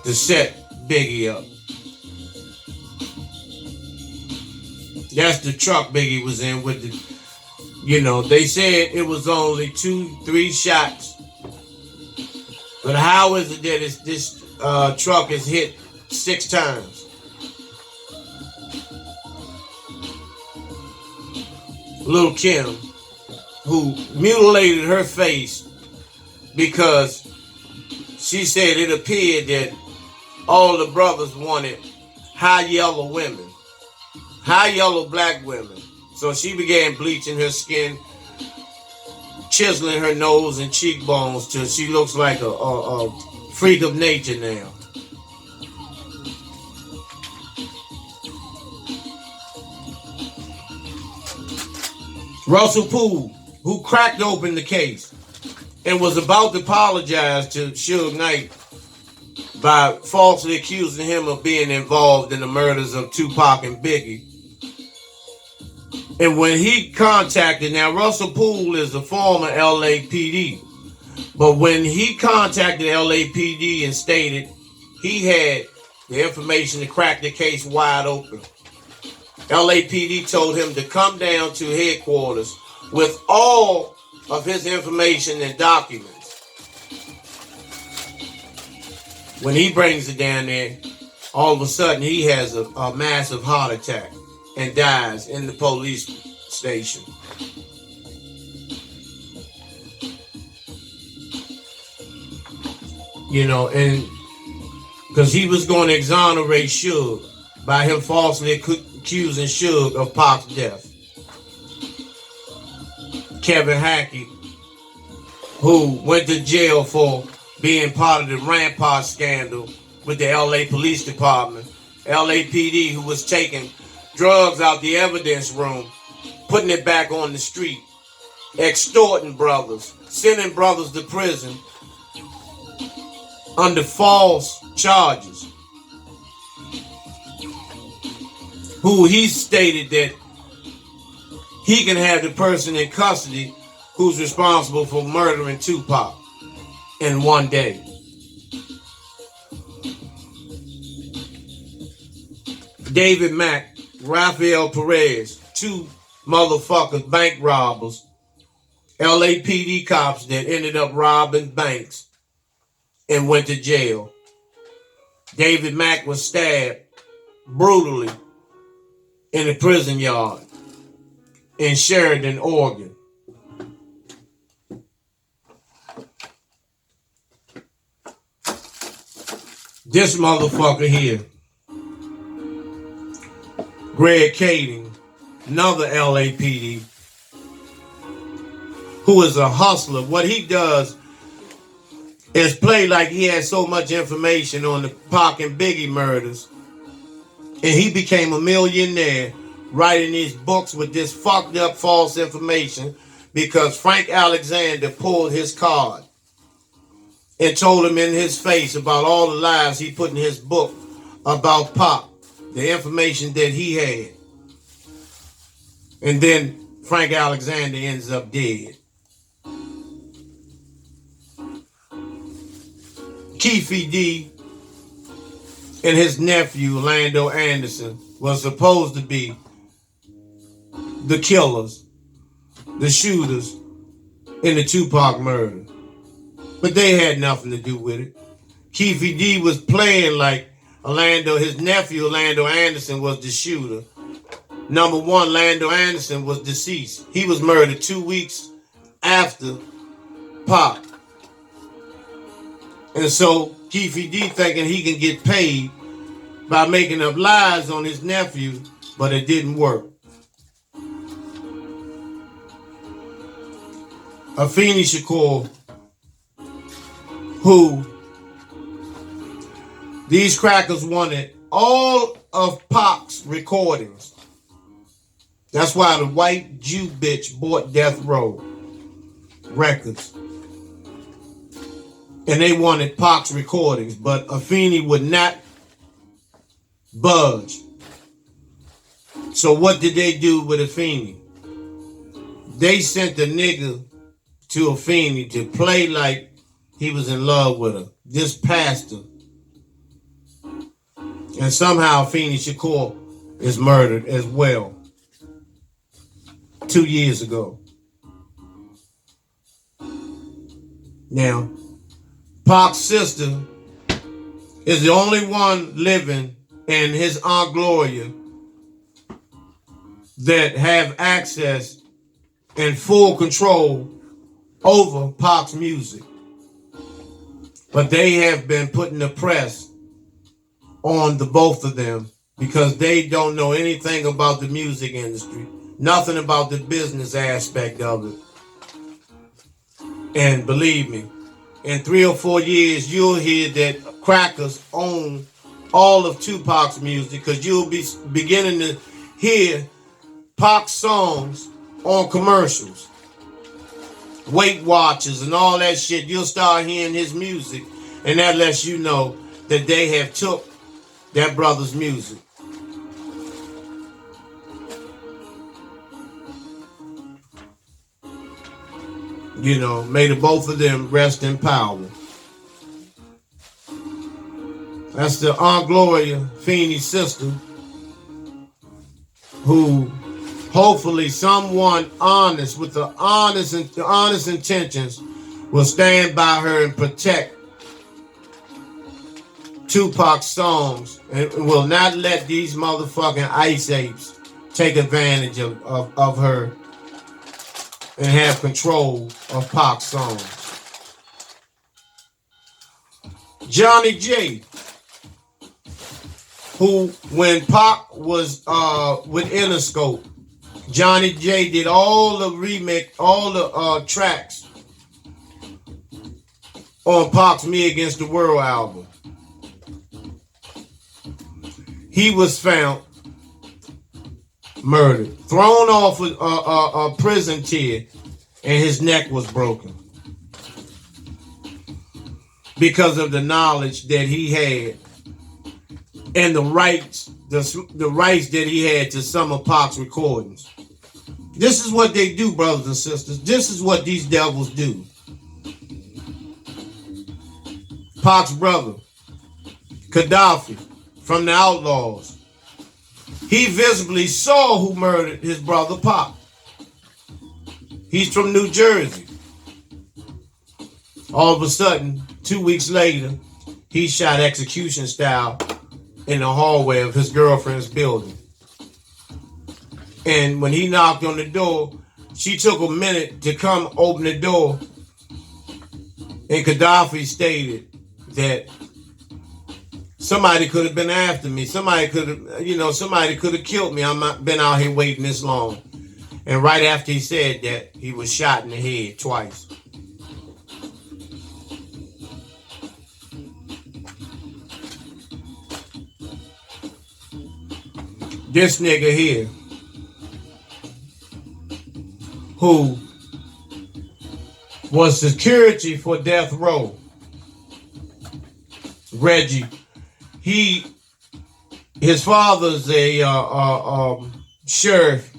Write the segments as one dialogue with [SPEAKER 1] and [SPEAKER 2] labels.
[SPEAKER 1] to set Biggie up. That's the truck Biggie was in with the, they said it was only 2-3 shots. But how is it that this truck is hit 6 times? Lil' Kim, who mutilated her face because she said it appeared that all the brothers wanted high yellow women, high yellow black women. So she began bleaching her skin, chiseling her nose and cheekbones till she looks like a freak of nature now. Russell Poole, who cracked open the case and was about to apologize to Suge Knight by falsely accusing him of being involved in the murders of Tupac and Biggie. And when he contacted, now Russell Poole is a former LAPD, but when he contacted LAPD and stated he had the information to crack the case wide open, LAPD told him to come down to headquarters with all of his information and documents. When he brings it down there, all of a sudden he has a massive heart attack and dies in the police station. And because he was going to exonerate Suge by him falsely accusing Suge of Pac's death. Kevin Hackett, who went to jail for being part of the Rampart scandal with the LA Police Department, LAPD, who was taking drugs out the evidence room, putting it back on the street, extorting brothers, sending brothers to prison under false charges. Who he stated that he can have the person in custody who's responsible for murdering Tupac in one day. David Mack, Rafael Perez, 2 motherfuckers, bank robbers, LAPD cops that ended up robbing banks and went to jail. David Mack was stabbed brutally in the prison yard in Sheridan, Oregon. This motherfucker here, Greg Kading, another LAPD, who is a hustler. What he does is play like he has so much information on the Pac and Biggie murders, and he became a millionaire writing these books with this fucked up false information because Frank Alexander pulled his card and told him in his face about all the lies he put in his book about Pac, the information that he had. And then Frank Alexander ends up dead. Keefe D and his nephew, Lando Anderson, was supposed to be the killers, the shooters in the Tupac murder. But they had nothing to do with it. Keefe D was playing like his nephew, Lando Anderson, was the shooter. Number one, Lando Anderson was deceased. He was murdered 2 weeks after Pac. And so Keefe D thinking he can get paid by making up lies on his nephew, but it didn't work. Afeni Shakur, who these crackers wanted all of Pac's recordings. That's why the white Jew bitch bought Death Row Records. And they wanted Pac's recordings, but Afeni would not budge. So what did they do with Afeni? They sent the nigga to Afeni to play like he was in love with her. This pastor And somehow Afeni Shakur is murdered as well 2 years ago. Now, Pac's sister is the only one living, and his Aunt Gloria, that have access and full control over Pac's music. But they have been putting the press on the both of them because they don't know anything about the music industry, nothing about the business aspect of it. And believe me, in 3 or 4 years, you'll hear that crackers own all of Tupac's music, because you'll be beginning to hear Pac songs on commercials, Weight Watchers and all that shit. You'll start hearing his music, and that lets you know that they have took that brother's music. You know, may the both of them rest in power. That's the Aunt Gloria, Afeni's sister, who hopefully someone honest with the honest intentions will stand by her and protect Tupac's songs and will not let these motherfucking ice apes take advantage of her and have control of Pac's songs. Johnny J, who when Pac was with Interscope, Johnny J did all the remix, all the tracks on Pac's Me Against the World album. He was found murdered, thrown off a prison tier, and his neck was broken because of the knowledge that he had and the rights that he had to some of Pac's recordings. This is what they do, brothers and sisters. This is what these devils do. Pac's brother, Gaddafi, from the Outlaws, he visibly saw who murdered his brother Pac. He's from New Jersey. All of a sudden, 2 weeks later, he shot execution style in the hallway of his girlfriend's building. And when he knocked on the door, she took a minute to come open the door. And Gaddafi stated that somebody could have been after me. Somebody could have killed me. I'm not been out here waiting this long. And right after he said that, he was shot in the head twice. This nigga here, who was security for death row, Reggie, his father's a sheriff,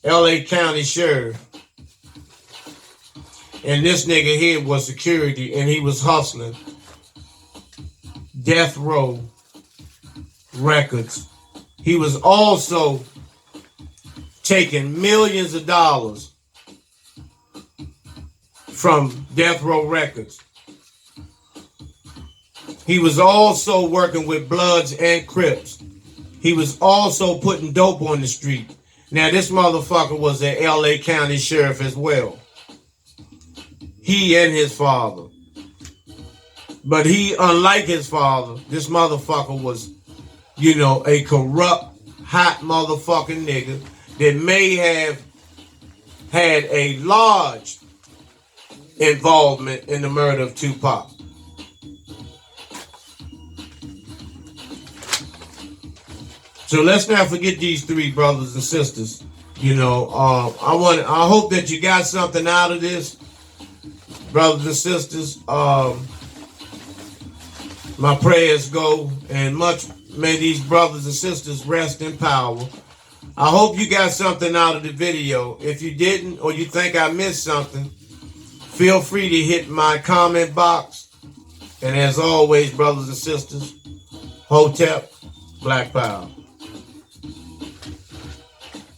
[SPEAKER 1] LA County sheriff, and this nigga here was security, and he was hustling death row records. He was also taking millions of dollars from death row records. He was also working with Bloods and Crips. He was also putting dope on the street. Now, this motherfucker was an LA County sheriff as well. He and his father. But he, unlike his father, this motherfucker was, a corrupt, hot motherfucking nigga that may have had a large involvement in the murder of Tupac. So let's not forget these three brothers and sisters. I hope that you got something out of this, brothers and sisters. My prayers go, and may these brothers and sisters rest in power. I hope you got something out of the video. If you didn't, or you think I missed something, feel free to hit my comment box. And as always, brothers and sisters, Hotep, Black Power.